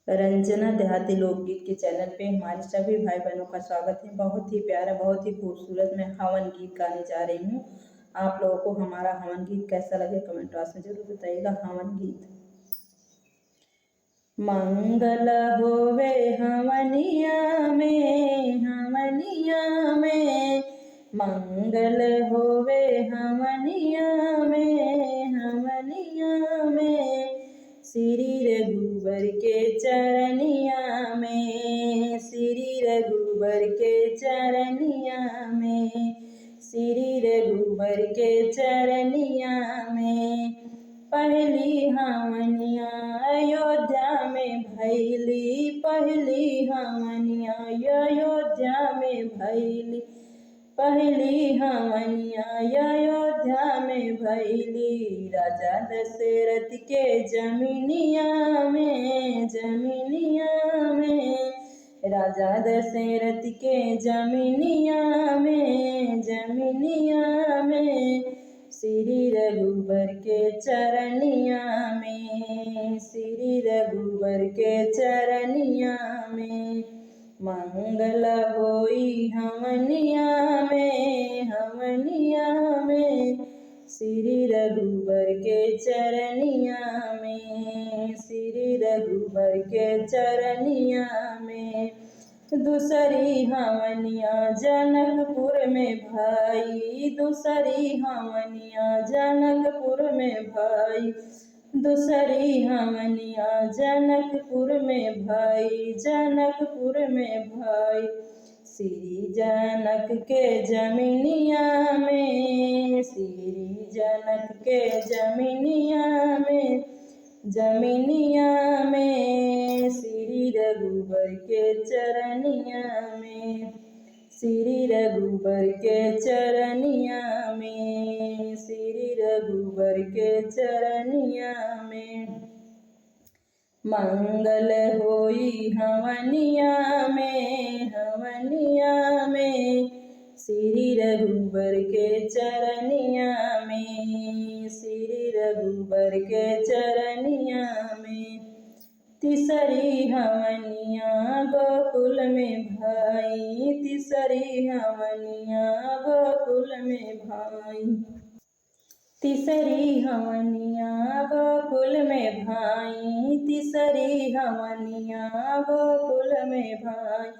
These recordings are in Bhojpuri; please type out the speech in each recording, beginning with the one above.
रंजना देहाती लोकगीत के चैनल पे हमारे सभी भाई बहनों का स्वागत है। बहुत ही प्यारा, बहुत ही खूबसूरत मैं हवन गीत गाने जा रही हूँ। आप लोगों को हमारा हवन गीत कैसा लगे कमेंट बॉक्स में जरूर बताइएगा। हवन गीत। मंगल होवे हवनिया में, हवनिया में, मंगल होवे हवनिया में, हवनिया में, श्री रघुबर के चरनिया में, श्री रघुबर के चरनिया में, श्री रघुबर के चरनिया में। पहली हवनिया अयोध्या में भैली, पहली हवनिया अयोध्या में भैली, पहली हवनिया अयोध्या में भैली। राजा दशरथ के जमीनिया में, जमीनिया में, राजा दशरथ के जमीनिया में, जमीनिया में, श्री रघुबर के चरनिया में, श्री रघुबर के चरनिया में। मंगल होई हवनिया में, हवनिया में, श्री रघुबर के चरनिया में, श्री रघुबर के चरनिया में। दूसरी हवनिया जनकपुर में भाई, दूसरी हवनिया जनकपुर में भाई, दूसरी हवनिया जनकपुर में भाई, जनकपुर में भाई। श्री जनक के जमीनिया में, श्री जनक के जमीनिया में, जमीनिया में, श्री रघुबर के चरनिया में, श्री रघुबर के चरनिया में, श्री रघुबर के चरनिया में। मंगल होई हवनिया में, हवनिया में, श्री रघुबर के चरनिया में, श्री रघुबर के चरनिया में। तीसरी हवनिया गोकुल में भाई, तीसरी हवनिया गोकुल में भाई, तीसरी हवनिया गोकुल में भाई, तीसरी हवनिया गोकुल में भाई।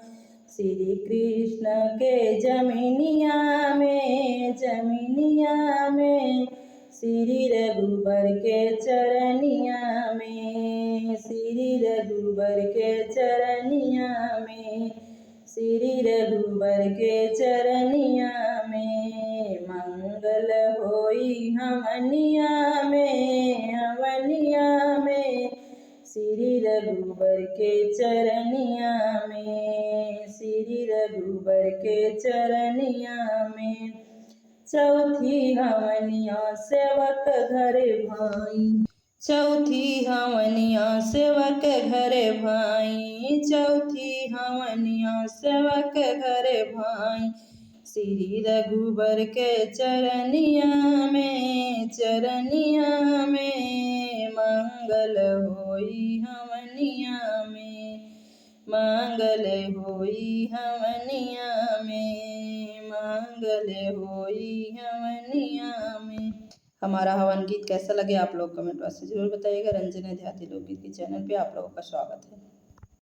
श्री कृष्ण के जमीनिया में, जमीनिया में, श्री रघुबर के चरनिया में, श्री रघुबर के चरनिया में, श्री रघुबर के चरनिया में। मंगल होई हवनिया में, हवनिया में, श्री रघुबर के चरनिया में, श्री रघुबर के चरनिया में। चौथी हवनिया सेवक घर भाई, चौथी हवनिया सेवक घर भाई, चौथी हवनिया सेवक घर भाई। श्री रघुबर के चरनिया में, चरनिया में, मंगल होई हवनिया में, मंगल होई हवनिया में, मंगल होई हवनिया में। हमारा हवन गीत कैसा लगे आप लोग कमेंट बॉक्स से जरूर बताइएगा। रंजना देहाती लोकगीत के चैनल पे आप लोगों का स्वागत है।